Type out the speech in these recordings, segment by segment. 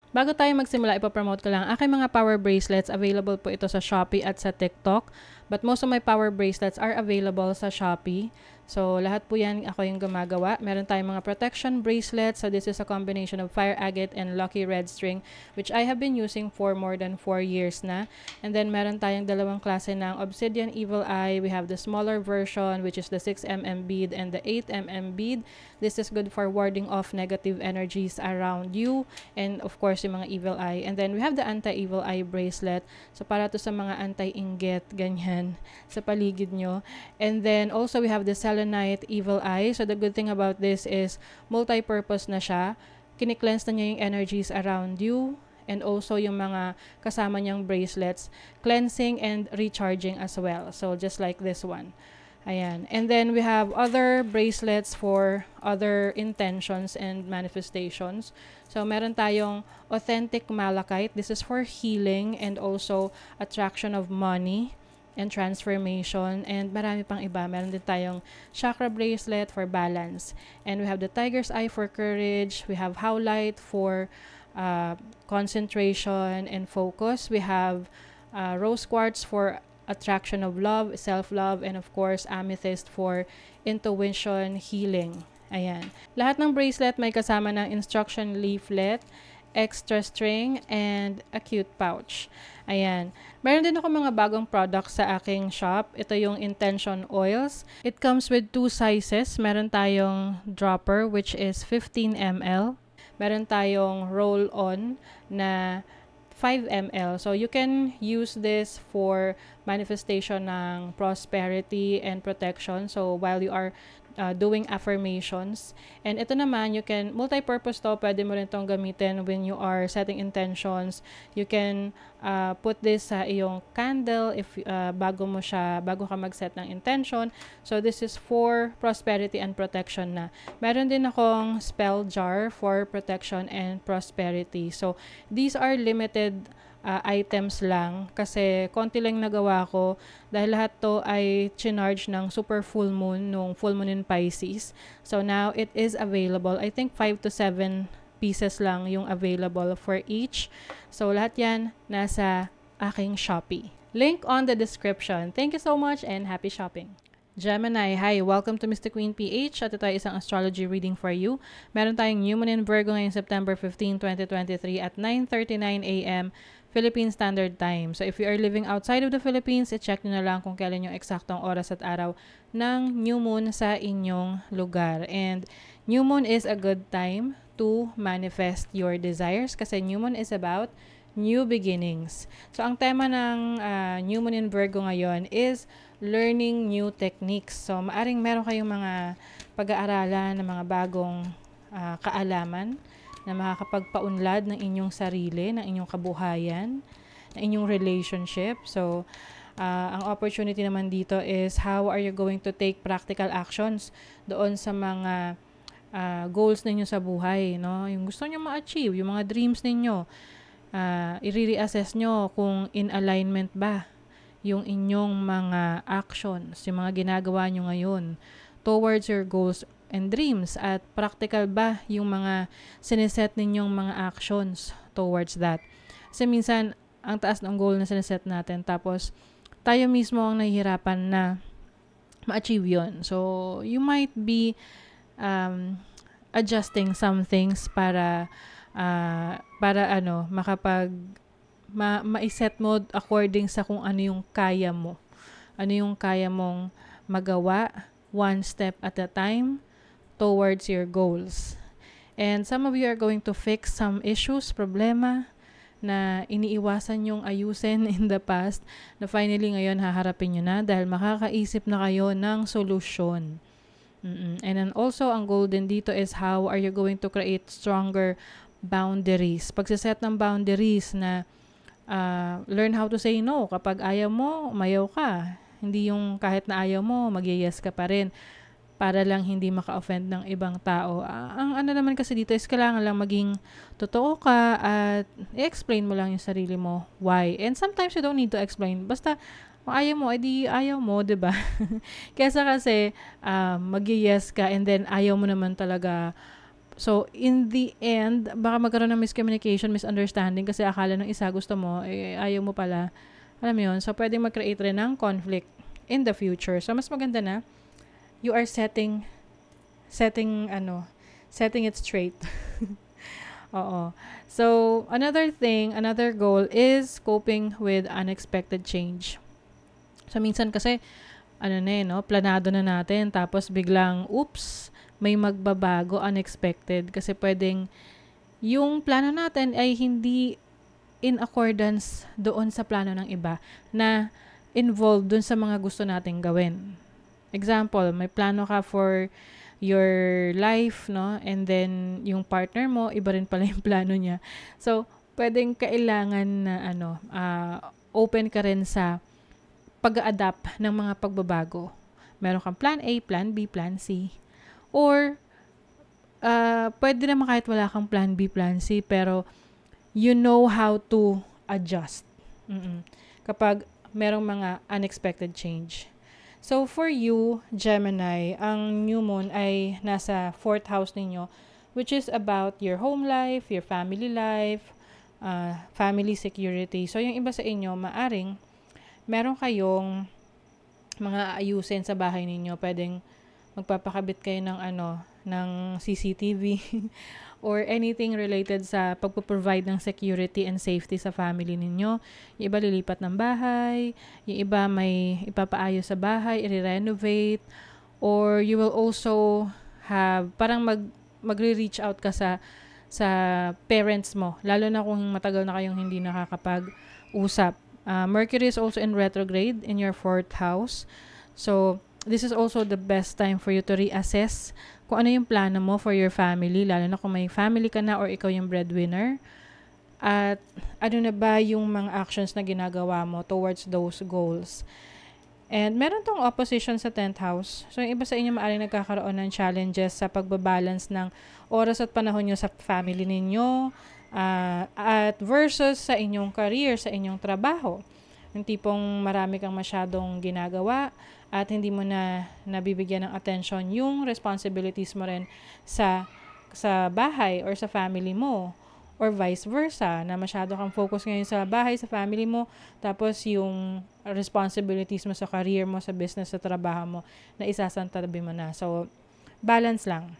Bago tayo magsimula, ipapromote ko lang. Aking mga power bracelets, available po ito sa Shopee at sa TikTok. But most of my power bracelets are available sa Shopee. So, lahat po yan ako yung gumagawa. Meron tayong mga protection bracelets. So, this is a combination of fire agate and lucky red string, which I have been using for more than 4 years na. And then, meron tayong dalawang klase ng obsidian evil eye. We have the smaller version, which is the 6mm bead and the 8mm bead. This is good for warding off negative energies around you. And of course, yung mga evil eye. And then, we have the anti-evil eye bracelet. So, para to sa mga anti-inggit, ganyan, sa paligid nyo. And then, also, we have the selenite evil eye. So, the good thing about this is, multi-purpose na siya. Kini-cleanse na niya yung energies around you. And also, yung mga kasama niyang bracelets, cleansing and recharging as well. So, just like this one. Ayan. And then, we have other bracelets for other intentions and manifestations. So, meron tayong authentic malachite. This is for healing and also attraction of money and transformation. And marami pang iba. Meron din tayong chakra bracelet for balance. And we have the tiger's eye for courage. We have howlite for concentration and focus. We have rose quartz for attraction of love, self-love, and of course, amethyst for intuition, healing. Ayan. Lahat ng bracelet may kasama ng instruction leaflet, extra string, and a cute pouch. Ayan. Meron din ako mga bagong products sa aking shop. Ito yung intention oils. It comes with 2 sizes. Meron tayong dropper, which is 15 ml. Meron tayong roll-on na 5 ml. So, you can use this for manifestation ng prosperity and protection. So, while you are doing affirmations. And ito naman, you can, multi-purpose to, pwede mo rin itong gamitin when you are setting intentions. You can put this sa iyong candle if bago ka mag-set ng intention. So, this is for prosperity and protection na. Meron din akong spell jar for protection and prosperity. So, these are limited items lang kasi konti lang nagawa ko dahil lahat to ay chinarge ng super full moon nung full moon in Pisces. So now it is available. I think 5 to 7 pieces lang yung available for each. So lahat yan nasa aking Shopee. Link on the description. Thank you so much and happy shopping. Gemini, hi! Welcome to Mystic Queen PH at ito ay isang astrology reading for you. Meron tayong New Moon in Virgo ngayong September 15, 2023 at 9:39 a.m. Philippine Standard Time. So if you are living outside of the Philippines, i-check nyo na lang kung kailan yung eksaktong oras at araw ng New Moon sa inyong lugar. And New Moon is a good time to manifest your desires kasi New Moon is about new beginnings. So ang tema ng New Moon in Virgo ngayon is learning new techniques. So maaring meron kayong mga pag-aaralan ng mga bagong kaalaman na makakapagpaunlad ng inyong sarili, ng inyong kabuhayan, ng inyong relationship. So, ang opportunity naman dito is how are you going to take practical actions doon sa mga goals ninyo sa buhay, no? Yung gusto niyo ma-achieve, yung mga dreams ninyo. I-reassess nyo kung in alignment ba yung inyong mga actions, yung mga ginagawa nyo ngayon towards your goals and dreams, at practical ba yung mga sineset ninyong mga actions towards that. Kasi minsan, ang taas ng goal na sineset natin, tapos tayo mismo ang nahihirapan na ma-achieve yun. So, you might be adjusting some things para ma-set mo according sa kung ano yung kaya mo. Ano yung kaya mong magawa one step at a time towards your goals. And some of you are going to fix some issues, problema na iniiwasan yung ayusin in the past na finally ngayon haharapin nyo na dahil makakaisip na kayo ng solusyon. And then also, ang goal din dito is how are you going to create stronger boundaries. Pagsiset ng boundaries na learn how to say no. Kapag ayaw mo, umayaw ka. Hindi yung kahit na ayaw mo, mag-yes ka pa rin para lang hindi maka-offend ng ibang tao. Ang ano naman kasi dito is kailangan lang maging totoo ka at i-explain mo lang yung sarili mo why. And sometimes you don't need to explain. Basta kung ayaw mo, edi ayaw mo, diba? Kesa kasi mag-yes ka and then ayaw mo naman talaga So, in the end, baka magkaroon ng miscommunication, misunderstanding kasi akala ng isa gusto mo, ayaw mo pala. Alam mo yun? So, pwedeng mag-create rin ng conflict in the future. So, mas maganda na you are setting it straight. Oo. So, another goal is coping with unexpected change. So, minsan kasi, planado na natin, tapos biglang, oops, may magbabago, unexpected. Kasi pwedeng, yung plano natin ay hindi in accordance doon sa plano ng iba na involved doon sa mga gusto nating gawin. Example, may plano ka for your life, no? And then, yung partner mo, iba rin pala yung plano niya. So, pwedeng kailangan na, open ka rin sa pag-adapt ng mga pagbabago. Meron kang plan A, plan B, plan C. Or, pwede naman kahit wala kang plan B, plan C, pero you know how to adjust. Kapag merong mga unexpected change. So, for you, Gemini, ang new moon ay nasa 4th house ninyo, which is about your home life, your family life, family security. So, yung iba sa inyo, maaring meron kayong mga ayusin sa bahay ninyo. Pwedeng magpapakabit kayo ng CCTV or anything related sa pagpo-provide ng security and safety sa family ninyo. Yung iba lilipat ng bahay, yung iba may ipapaayos sa bahay, i-renovate, or you will also have, parang magre-reach out ka sa parents mo, lalo na kung matagal na kayong hindi nakakapag-usap. Mercury is also in retrograde in your 4th house. So, this is also the best time for you to reassess kung ano yung plano mo for your family, lalo na kung may family ka na or ikaw yung breadwinner. At ano na ba yung mga actions na ginagawa mo towards those goals. And meron tong opposition sa 10th house. So, yung iba sa inyo maaaring nagkakaroon ng challenges sa pagbabalance ng oras at panahon nyo sa family ninyo at versus sa inyong career, sa inyong trabaho. Yung tipong marami kang masyadong ginagawa at hindi mo na nabibigyan ng attention yung responsibilities mo rin sa bahay or sa family mo, or vice versa, na masyado kang focus ngayon sa bahay, sa family mo, tapos yung responsibilities mo sa career mo, sa business, sa trabaho mo, na isasantabi mo na. So, balance lang.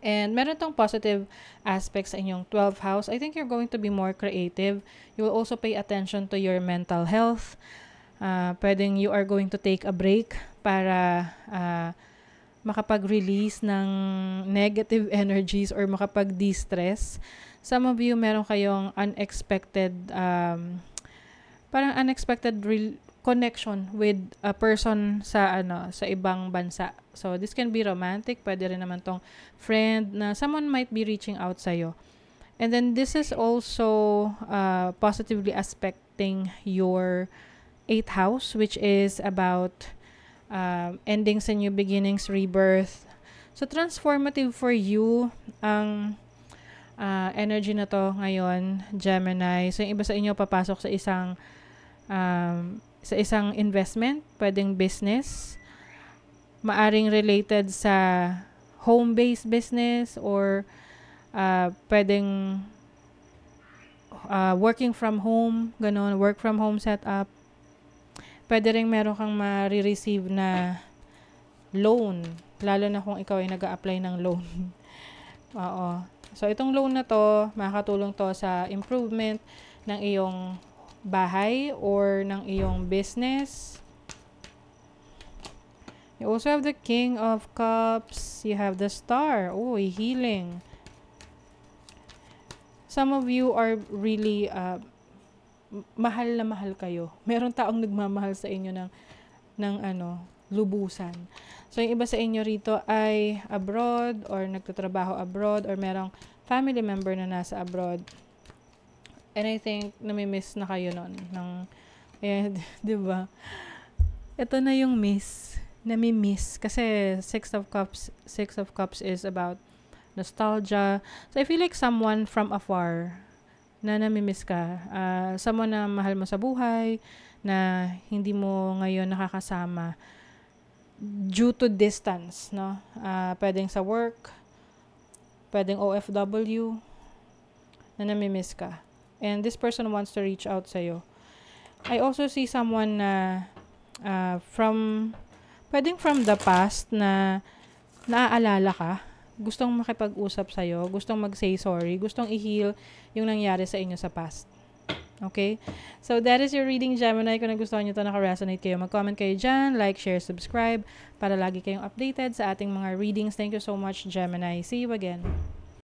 And meron tong positive aspects sa inyong 12th house. I think you're going to be more creative. You will also pay attention to your mental health. Pwedeng you are going to take a break para makapag-release ng negative energies or makapag-de-stress. Some of you, meron kayong unexpected connection with a person sa ibang bansa. So, this can be romantic. Pwede rin naman tong friend na someone might be reaching out sa'yo. And then, this is also positively aspecting your 8th house, which is about endings and new beginnings, rebirth. So, transformative for you ang energy na to ngayon, Gemini. So, yung iba sa inyo papasok sa isang investment, pwedeng business, maaring related sa home-based business, or pwedeng working from home, ganun, work from home setup. Pwede rin meron kang ma-receive na loan, lalo na kung ikaw ay nag-a-apply ng loan. Oo. So, itong loan na to, makakatulong to sa improvement ng iyong bahay or ng iyong business. You also have the King of Cups. You have the Star. Oh, healing. Some of you are really mahal na mahal kayo. Meron taong nagmamahal sa inyo ng lubusan. So, yung iba sa inyo rito ay abroad or nagtatrabaho abroad or merong family member na nasa abroad. And I think nami-miss na kayo nun. Di ba? Ito na yung miss. Nami-miss. Kasi Six of Cups is about nostalgia. So, I feel like someone from afar na nami-miss ka. Someone na mahal mo sa buhay, na hindi mo ngayon nakakasama due to distance, no? Pwedeng sa work, pwedeng OFW, na namimiss ka. And this person wants to reach out sa'yo. I also see someone na pwedeng from the past na naaalala ka, gustong makipag-usap sa'yo, gustong mag-say sorry, gustong i-heal yung nangyari sa inyo sa past. Okay? So, that is your reading, Gemini. Kung nagustuhan nyo ito, naka-resonate kayo, mag-comment kayo dyan, like, share, subscribe, para lagi kayong updated sa ating mga readings. Thank you so much, Gemini. See you again.